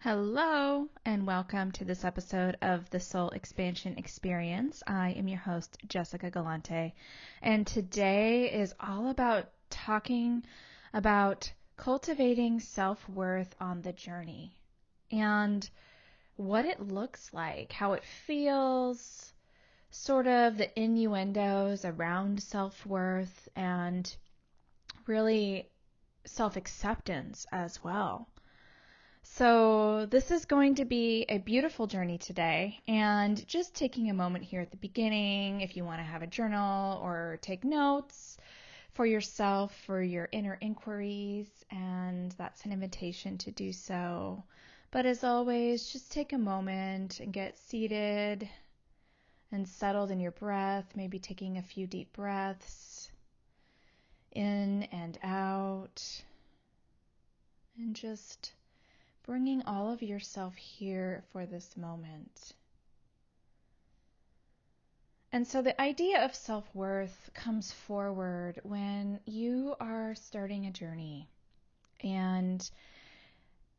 Hello, and welcome to this episode of the Soul Expansion Experience. I am your host, Jessica Galante, and today is all about talking about cultivating self-worth on the journey and what it looks like, how it feels, sort of the innuendos around self-worth, and really self-acceptance as well. So this is going to be a beautiful journey today, and just taking a moment here at the beginning, if you want to have a journal or take notes for yourself, for your inner inquiries, and that's an invitation to do so. But as always, just take a moment and get seated and settled in your breath, maybe taking a few deep breaths in and out, and just bringing all of yourself here for this moment. And so the idea of self-worth comes forward when you are starting a journey. And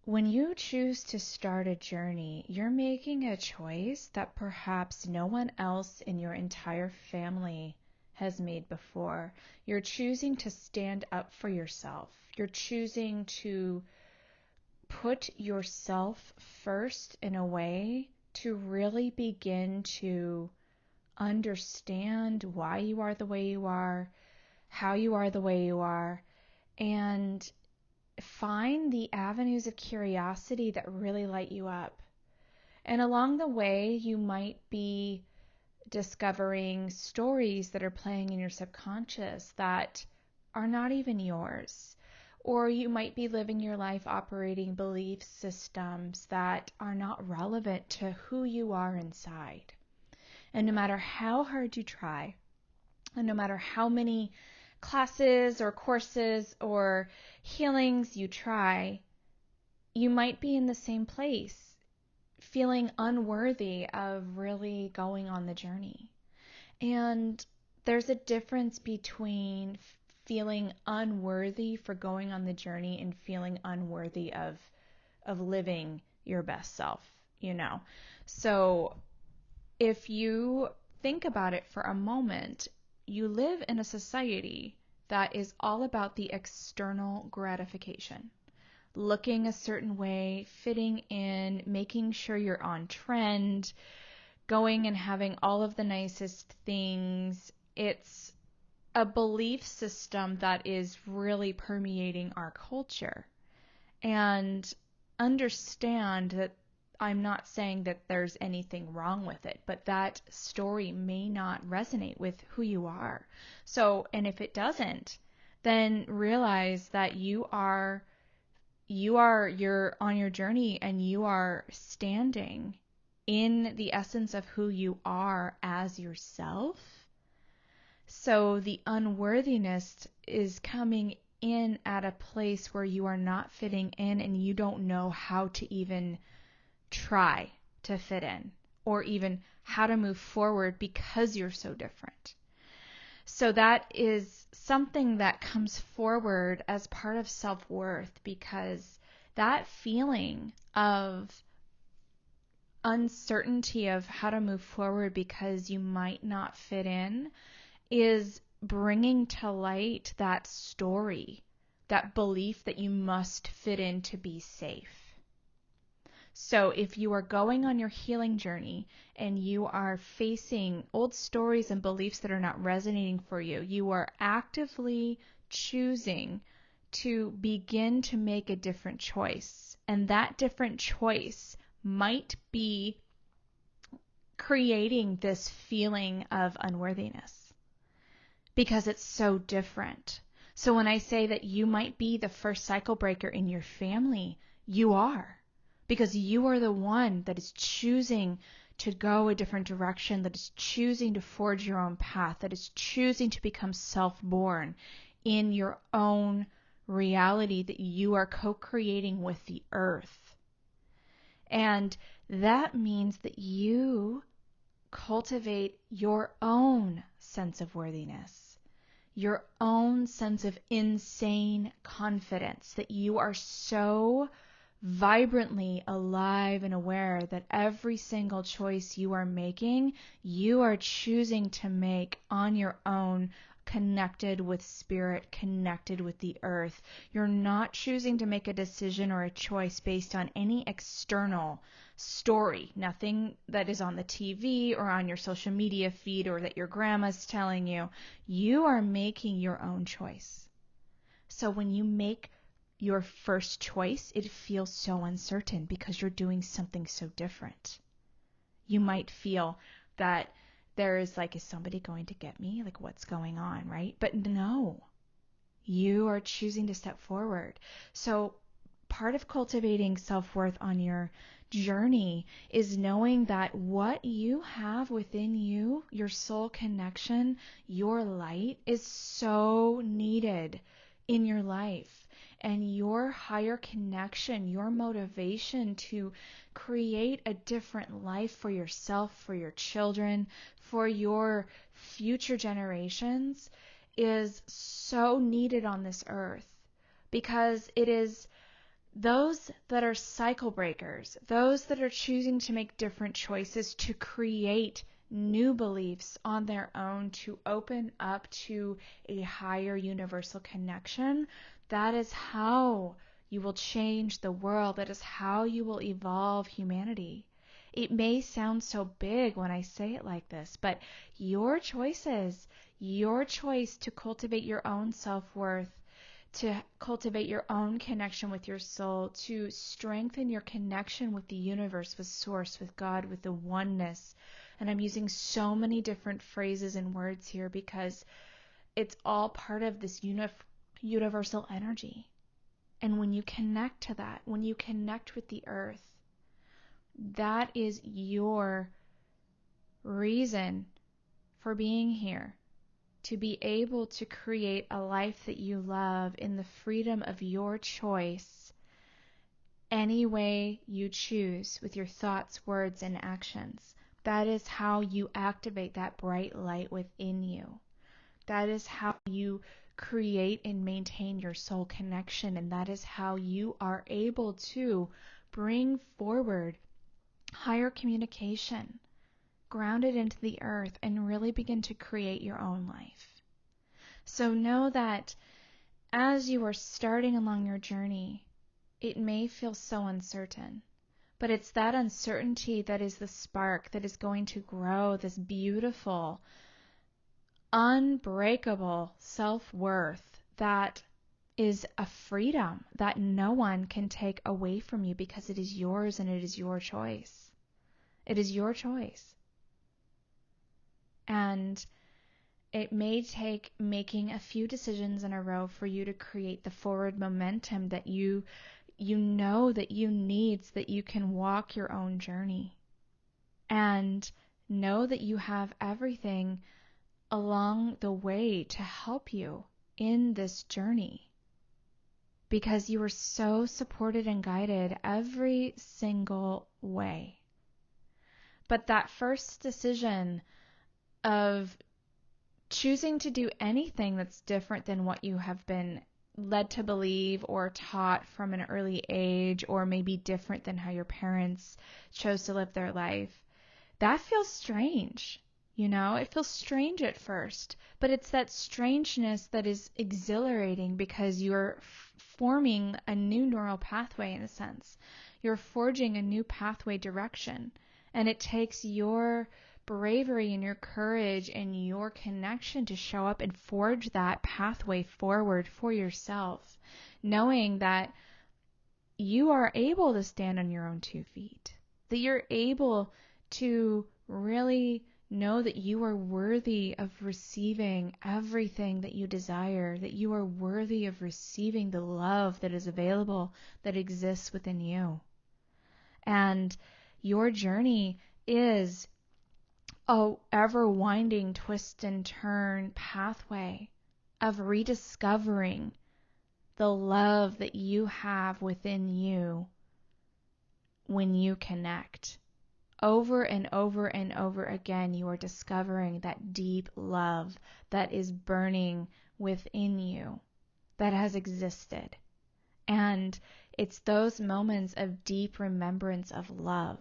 when you choose to start a journey, you're making a choice that perhaps no one else in your entire family has made before. You're choosing to stand up for yourself. You're choosing to put yourself first in a way to really begin to understand why you are the way you are, how you are the way you are, and find the avenues of curiosity that really light you up. And along the way, you might be discovering stories that are playing in your subconscious that are not even yours. Or you might be living your life operating belief systems that are not relevant to who you are inside. And no matter how hard you try, and no matter how many classes or courses or healings you try, you might be in the same place, feeling unworthy of really going on the journey. And there's a difference between feeling unworthy for going on the journey and feeling unworthy of living your best self, So if you think about it for a moment, you live in a society that is all about the external gratification. Looking a certain way, fitting in, making sure you're on trend, going and having all of the nicest things. It's a belief system that is really permeating our culture. And understand that I'm not saying that there's anything wrong with it, but that story may not resonate with who you are. So, and if it doesn't, then realize that you're on your journey and you are standing in the essence of who you are as yourself. So the unworthiness is coming in at a place where you are not fitting in and you don't know how to even try to fit in or even how to move forward because you're so different. So that is something that comes forward as part of self-worth, because that feeling of uncertainty of how to move forward because you might not fit in is bringing to light that story, that belief that you must fit in to be safe. So if you are going on your healing journey and you are facing old stories and beliefs that are not resonating for you, you are actively choosing to begin to make a different choice. And that different choice might be creating this feeling of unworthiness, because it's so different. So when I say that you might be the first cycle breaker in your family, you are. Because you are the one that is choosing to go a different direction, that is choosing to forge your own path, that is choosing to become self-born in your own reality that you are co-creating with the earth. And that means that you cultivate your own sense of worthiness, your own sense of insane confidence, that you are so vibrantly alive and aware that every single choice you are making, you are choosing to make on your own, connected with spirit, connected with the earth. You're not choosing to make a decision or a choice based on any external story, nothing that is on the TV or on your social media feed or that your grandma's telling you. You are making your own choice. So when you make your first choice, it feels so uncertain because you're doing something so different. You might feel that there is like, is somebody going to get me? Like, what's going on, right? But no, you are choosing to step forward. So part of cultivating self-worth on your journey is knowing that what you have within you, your soul connection, your light, is so needed in your life. And your higher connection, your motivation to create a different life for yourself, for your children, for your future generations is so needed on this earth, because it is those that are cycle breakers, those that are choosing to make different choices to create new beliefs on their own, to open up to a higher universal connection. That is how you will change the world. That is how you will evolve humanity. It may sound so big when I say it like this, but your choices, your choice to cultivate your own self-worth, to cultivate your own connection with your soul, to strengthen your connection with the universe, with source, with God, with the oneness. And I'm using so many different phrases and words here because it's all part of this universal energy. And when you connect to that, when you connect with the earth, that is your reason for being here. To be able to create a life that you love in the freedom of your choice, any way you choose, with your thoughts, words, and actions. That is how you activate that bright light within you. That is how you create and maintain your soul connection, and that is how you are able to bring forward higher communication, grounded into the earth, and really begin to create your own life. So know that as you are starting along your journey, it may feel so uncertain, but it's that uncertainty that is the spark that is going to grow this beautiful, unbreakable self-worth that is a freedom that no one can take away from you, because it is yours and it is your choice. It is your choice. And it may take making a few decisions in a row for you to create the forward momentum that you know that you need so that you can walk your own journey. And know that you have everything along the way to help you in this journey, because you are so supported and guided every single way. But that first decision of choosing to do anything that's different than what you have been led to believe or taught from an early age, or maybe different than how your parents chose to live their life, that feels strange. You know, it feels strange at first, but it's that strangeness that is exhilarating, because you're forming a new neural pathway in a sense. You're forging a new pathway direction, and it takes your bravery and your courage and your connection to show up and forge that pathway forward for yourself, knowing that you are able to stand on your own 2 feet, that you're able to really know that you are worthy of receiving everything that you desire, that you are worthy of receiving the love that is available, that exists within you. And your journey is a ever-winding twist and turn pathway of rediscovering the love that you have within you when you connect. Over and over and over again, you are discovering that deep love that is burning within you, that has existed. And It's those moments of deep remembrance of love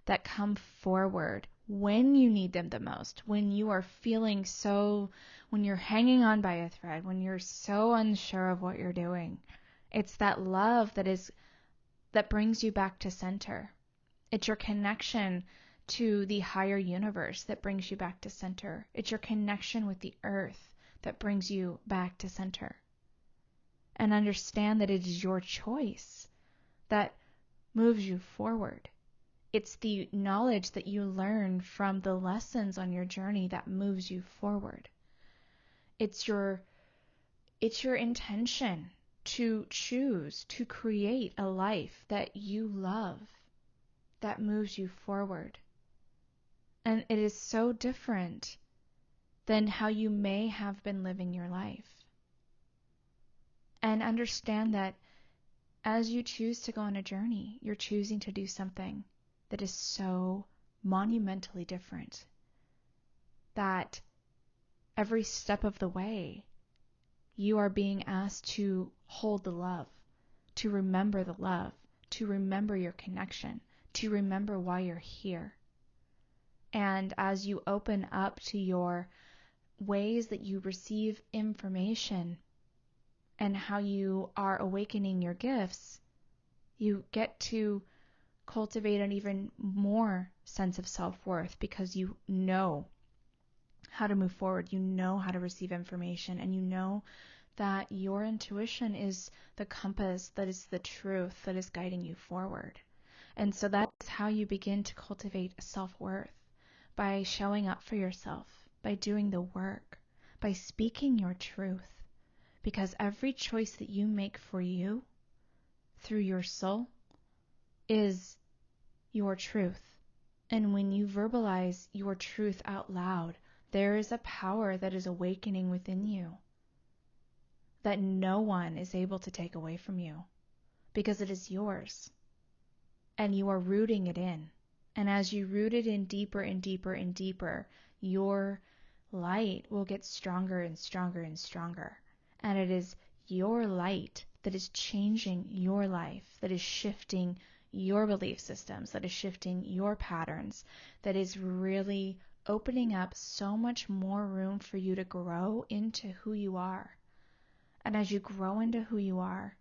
that come forward when you need them the most, when you are feeling so, when you're hanging on by a thread, when you're so unsure of what you're doing. It's that love that brings you back to center. It's your connection to the higher universe that brings you back to center. It's your connection with the earth that brings you back to center. And understand that it is your choice that moves you forward. It's the knowledge that you learn from the lessons on your journey that moves you forward. It's your intention to choose to create a life that you love that moves you forward. And it is so different than how you may have been living your life. And understand that as you choose to go on a journey, you're choosing to do something that is so monumentally different that every step of the way, you are being asked to hold the love, to remember the love, to remember your connection, to remember why you're here. And as you open up to your ways that you receive information and how you are awakening your gifts, you get to cultivate an even more sense of self-worth because you know how to move forward, you know how to receive information, and you know that your intuition is the compass, that is the truth that is guiding you forward. And so that's how you begin to cultivate a self-worth, by showing up for yourself, by doing the work, by speaking your truth. Because every choice that you make for you through your soul is your truth. And when you verbalize your truth out loud, there is a power that is awakening within you that no one is able to take away from you, because it is yours and you are rooting it in. And as you root it in deeper and deeper and deeper, your light will get stronger and stronger and stronger. And it is your light that is changing your life, that is shifting your belief systems, that is shifting your patterns, that is really opening up so much more room for you to grow into who you are. And as you grow into who you are,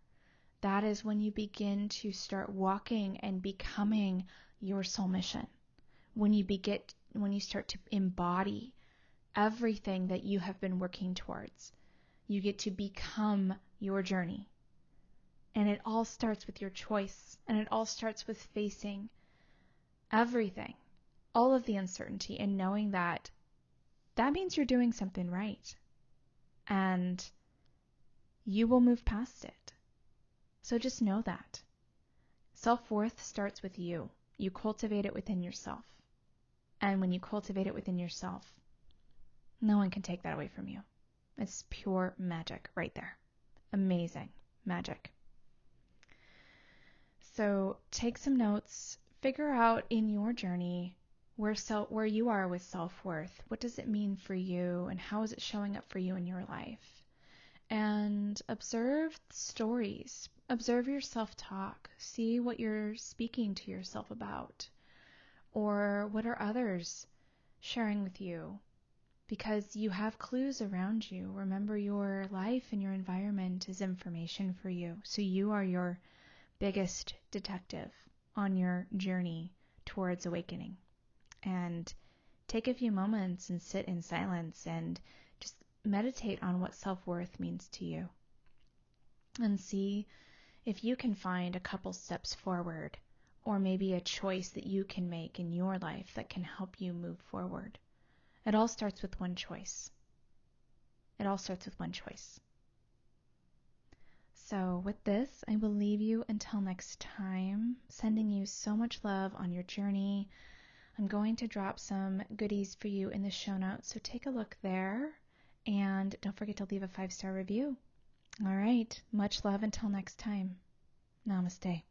that is when you begin to start walking and becoming your soul mission. When you start to embody everything that you have been working towards, you get to become your journey. And it all starts with your choice, and it all starts with facing everything, all of the uncertainty, and knowing that that means you're doing something right. And you will move past it. So just know that. Self-worth starts with you. You cultivate it within yourself. And when you cultivate it within yourself, no one can take that away from you. It's pure magic right there. Amazing magic. So take some notes. Figure out in your journey where you are with self-worth. What does it mean for you, and how is it showing up for you in your life? And observe stories. Observe your self-talk. See what you're speaking to yourself about, or what are others sharing with you, because you have clues around you. Remember, your life and your environment is information for you. So you are your biggest detective on your journey towards awakening. And take a few moments and sit in silence and just meditate on what self-worth means to you, and see if you can find a couple steps forward, or maybe a choice that you can make in your life that can help you move forward. It all starts with one choice. It all starts with one choice. So with this, I will leave you until next time, sending you so much love on your journey. I'm going to drop some goodies for you in the show notes, so take a look there, and don't forget to leave a 5-star review. All right, much love until next time. Namaste.